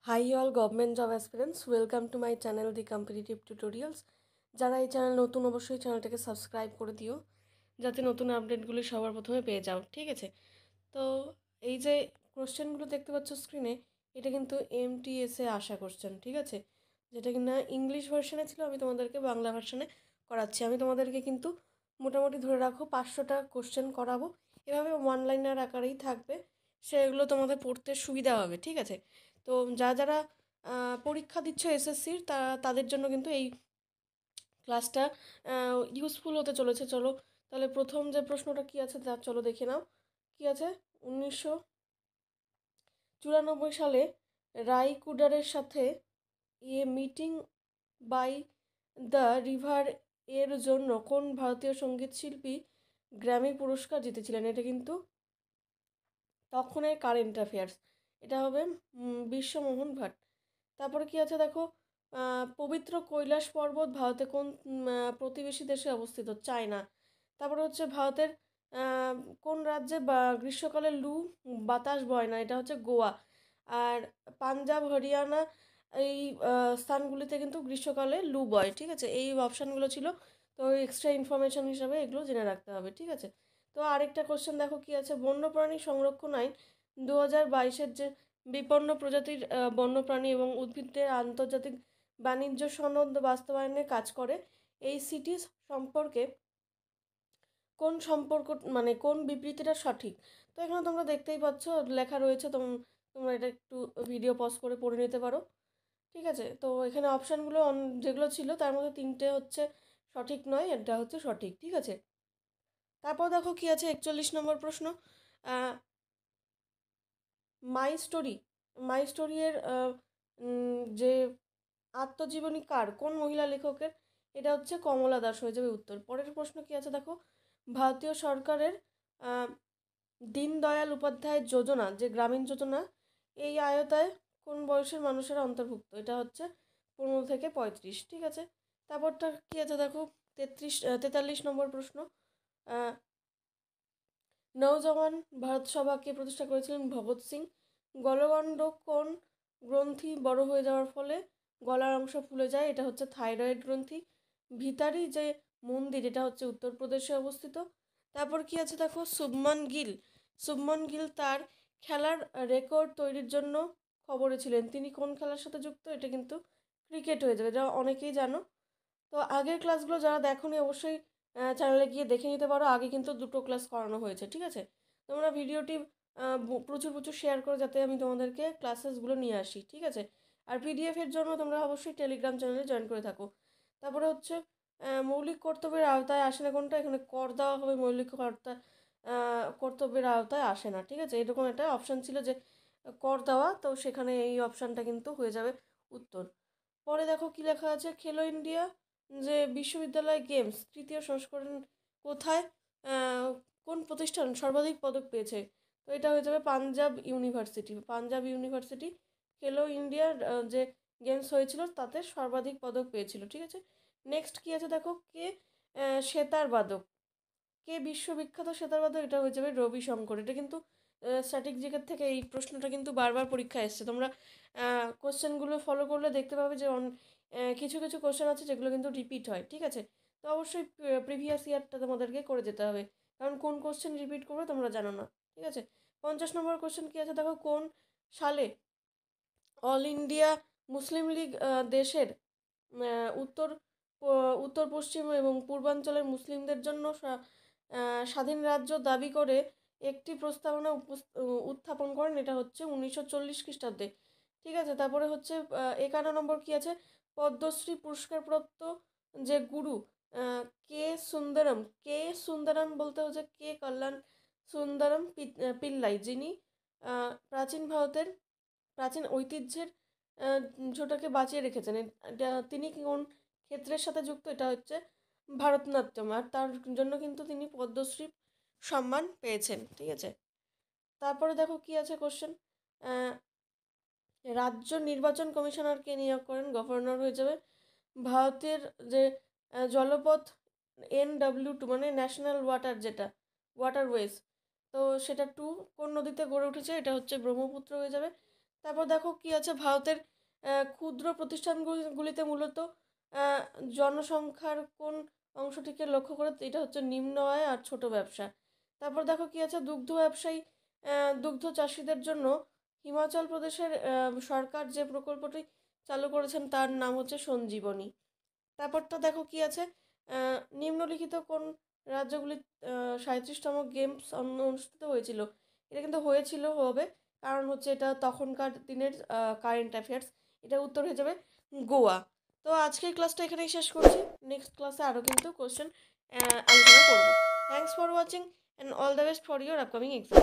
Hi all government job aspirants, welcome to my channel The Competitive Tutorials. যারা এই channel নতুন অবশ্যই চ্যানেলটাকে সাবস্ক্রাইব করে দিও যাতে নতুন আপডেটগুলি সবার প্রথমে পেয়ে যাও, ঠিক আছে? তো এই যে কোশ্চেনগুলো দেখতে পাচ্ছ স্ক্রিনে, এটা কিন্তু এমটিএসে আসা কোশ্চেন, ঠিক আছে? যেটা কিনা ইংলিশ ভার্সনে ছিল, আমি তোমাদেরকে বাংলা ভার্সনে করাচ্ছি। আমি তোমাদেরকে কিন্তু মোটামুটি ধরে রাখো 500টা কোশ্চেন করাবো, এভাবে ওয়ান লাইনার আকারেই থাকবে, সেগুলো তোমাদের পড়তে সুবিধা হবে, ঠিক আছে? তো যারা পরীক্ষা দিচ্ছ এসএসসির তাদের জন্য কিন্তু এই ক্লাসটা ইউজফুল হতে চলেছে। চলো তাহলে প্রথম যে প্রশ্নটা কি আছে তা চলো দেখে নাও। কি আছে? 1994 সালে রাইকুডারের সাথে মিটিং বাই দ্য রিভার এর জন্য কোন ভারতীয় সঙ্গীত শিল্পী গ্র্যামি পুরস্কার জিতেছিলেন? এটা কিন্তু তখনের কারেন্ট অ্যাফেয়ার্স, এটা হবে বিশ্বমোহন ভাট। তারপরে কি আছে দেখো, পবিত্র কৈলাস পর্বত ভারতে কোন প্রতিবেশী দেশে অবস্থিত? চায়না। তারপরে হচ্ছে ভারতের আহ, কোন রাজ্যে গ্রীষ্মকালে লু বাতাস বয় না? এটা হচ্ছে গোয়া। আর পাঞ্জাব, হরিয়ানা এই স্থানগুলিতে কিন্তু গ্রীষ্মকালে লু বয়, ঠিক আছে? এই অপশানগুলো ছিল, তো এক্সট্রা ইনফরমেশন হিসাবে এগুলো জেনে রাখতে হবে, ঠিক আছে? তো আরেকটা কোশ্চেন দেখো কি আছে, বন্যপ্রাণী সংরক্ষণ আইন 2022-এর যে বিপন্ন প্রজাতির বন্যপ্রাণী এবং উদ্ভিদের আন্তর্জাতিক বাণিজ্য সনদ বাস্তবায়নে কাজ করে, এই সিটি সম্পর্কে কোন সম্পর্ক, মানে কোন বিবৃতিটা সঠিক? তো এখানে তোমরা দেখতেই পাচ্ছ লেখা রয়েছে, তোমরা এটা একটু ভিডিও পজ করে পড়ে নিতে পারো, ঠিক আছে? তো এখানে অপশানগুলো যেগুলো ছিল তার মধ্যে 3টে হচ্ছে সঠিক নয়, এটা হচ্ছে সঠিক, ঠিক আছে? তারপর দেখো কি আছে, 41 নম্বর প্রশ্ন। মাই স্টোরি মাই স্টোরি এর যে আত্মজীবনী কার, কোন মহিলা লেখকের? এটা হচ্ছে কমলা দাস হয়ে যাবে উত্তর। পরের প্রশ্ন কি আছে দেখো, ভারতীয় সরকারের আহ, দীনদয়াল উপাধ্যায় যোজনা, যে গ্রামীণ যোজনা, এই আয়তায় কোন বয়সের মানুষেরা অন্তর্ভুক্ত? এটা হচ্ছে 15 থেকে 35, ঠিক আছে? তারপরটা কি আছে দেখো, 43 নম্বর প্রশ্ন। আহ, নওজওয়ান ভারত সভাকে প্রতিষ্ঠা করেছিলেন ভগৎ সিং। গলগণ্ড কোন গ্রন্থি বড় হয়ে যাওয়ার ফলে গলার অংশ ফুলে যায়? এটা হচ্ছে থাইরয়েড গ্রন্থি। ভিতারি যে মন্দির, এটা হচ্ছে উত্তরপ্রদেশে অবস্থিত। তারপর কি আছে দেখো, শুভমন গিল তার খেলার রেকর্ড তৈরির জন্য খবরে ছিলেন, তিনি কোন খেলার সাথে যুক্ত? এটা কিন্তু ক্রিকেট হয়ে যাবে, যা অনেকেই জানো। তো আগের ক্লাসগুলো যারা দেখোনি অবশ্যই চ্যানেলে গিয়ে দেখে নিতে পারো, আগে কিন্তু 2টো ক্লাস করানো হয়েছে, ঠিক আছে? তোমরা ভিডিওটি প্রচুর প্রচুর শেয়ার করো যাতে আমি তোমাদেরকে ক্লাসেসগুলো নিয়ে আসি, ঠিক আছে? আর পিডিএফের জন্য তোমরা অবশ্যই টেলিগ্রাম চ্যানেলে জয়েন করে থাকো। তারপরে হচ্ছে মৌলিক কর্তব্যের আওতায় আসে না কোনটা? এখানে কর দেওয়া হবে, কর্তব্যের আওতায় আসে না, ঠিক আছে? এরকম একটা অপশান ছিল যে কর দেওয়া, তো সেখানে এই অপশানটা কিন্তু হয়ে যাবে উত্তর। পরে দেখো কি লেখা আছে, খেলো ইন্ডিয়া যে বিশ্ববিদ্যালয় গেমস তৃতীয় সংস্করণ কোথায়, আহ, কোন প্রতিষ্ঠান সর্বাধিক পদক পেয়েছে? তো এটা হয়ে যাবে পাঞ্জাব ইউনিভার্সিটি খেলো ইন্ডিয়ার যে গেমস হয়েছিল তাতে সর্বাধিক পদক পেয়েছিল, ঠিক আছে? নেক্সট কি আছে দেখো, সেতার বাদক, কে বিশ্ববিখ্যাত সেতার বাদক? এটা হয়ে যাবে রবিশঙ্কর। এটা কিন্তু স্ট্যাটিক জিকের থেকে এই প্রশ্নটা কিন্তু বারবার পরীক্ষায় এসছে, তোমরা কোশ্চেনগুলো ফলো করলে দেখতে পাবে যে কিছু কিছু কোশ্চেন আছে যেগুলো কিন্তু রিপিট হয়, ঠিক আছে? তো অবশ্যই প্রিভিয়াস ইয়ারটা তোমাদেরকে করে যেতে হবে, কারণ কোন কোশ্চেন রিপিট করবে তোমরা জানো না, ঠিক আছে? 50 নম্বর কোশ্চেন কি আছে দেখো, কোন সালে অল ইন্ডিয়া মুসলিম লীগ দেশের উত্তর উত্তর পশ্চিম এবং পূর্বাঞ্চলের মুসলিমদের জন্য স্বাধীন রাজ্য দাবি করে একটি প্রস্তাবনা উত্থাপন করেন? এটা হচ্ছে 1940 খ্রিস্টাব্দে, ঠিক আছে? তারপরে হচ্ছে 51 নম্বর কি আছে, পদ্মশ্রী পুরস্কারপ্রাপ্ত যে গুরু আহ, কে সুন্দরম কে সুন্দরম বলতে হচ্ছে কে কল্যাণ সুন্দরম পিল্লাই, যিনি প্রাচীন ভারতের প্রাচীন ঐতিহ্যের ছোটাকে বাঁচিয়ে রেখেছেন। তিনি কোন ক্ষেত্রের সাথে যুক্ত? এটা হচ্ছে ভারতনাট্যম, আর তার জন্য কিন্তু তিনি পদ্মশ্রী সম্মান পেয়েছেন, ঠিক আছে? তারপরে দেখো কি আছে কোশ্চেন, রাজ্য নির্বাচন কমিশনারকে নিয়োগ করেন? গভর্নর হয়ে যাবে। ভারতের যে জলপথ NW2 মানে ন্যাশনাল ওয়াটার, যেটা ওয়াটারওয়েজ, তো সেটা 2 কোন নদীতে গড়ে উঠেছে? এটা হচ্ছে ব্রহ্মপুত্র হয়ে যাবে। তারপর দেখো কি আছে, ভারতের ক্ষুদ্র প্রতিষ্ঠানগুলিতে মূলত আহ, জনসংখ্যার কোন অংশটিকে লক্ষ্য করে, এটা হচ্ছে নিম্ন আয় আর ছোট ব্যবসা। তারপর দেখো কি আছে, দুগ্ধ ব্যবসায়ী দুগ্ধ চাষিদের জন্য হিমাচল প্রদেশের সরকার যে প্রকল্পটি চালু করেছেন তার নাম হচ্ছে সঞ্জীবনী। তারপরটা দেখো কি আছে, নিম্নলিখিত কোন রাজ্যগুলি 37তম গেমস অনুষ্ঠিত হয়েছিল। এটা কিন্তু হয়েছিল হবে, কারণ হচ্ছে এটা তখনকার দিনের কারেন্ট অ্যাফেয়ার্স। এটা উত্তর হয়ে যাবে গোয়া। তো আজকের ক্লাসটা এখানেই শেষ করছি। নেক্সট ক্লাসে আরও কিন্তু কোশ্চেন আলোচনা করবো। Thanks for watching and all the best for your upcoming exam.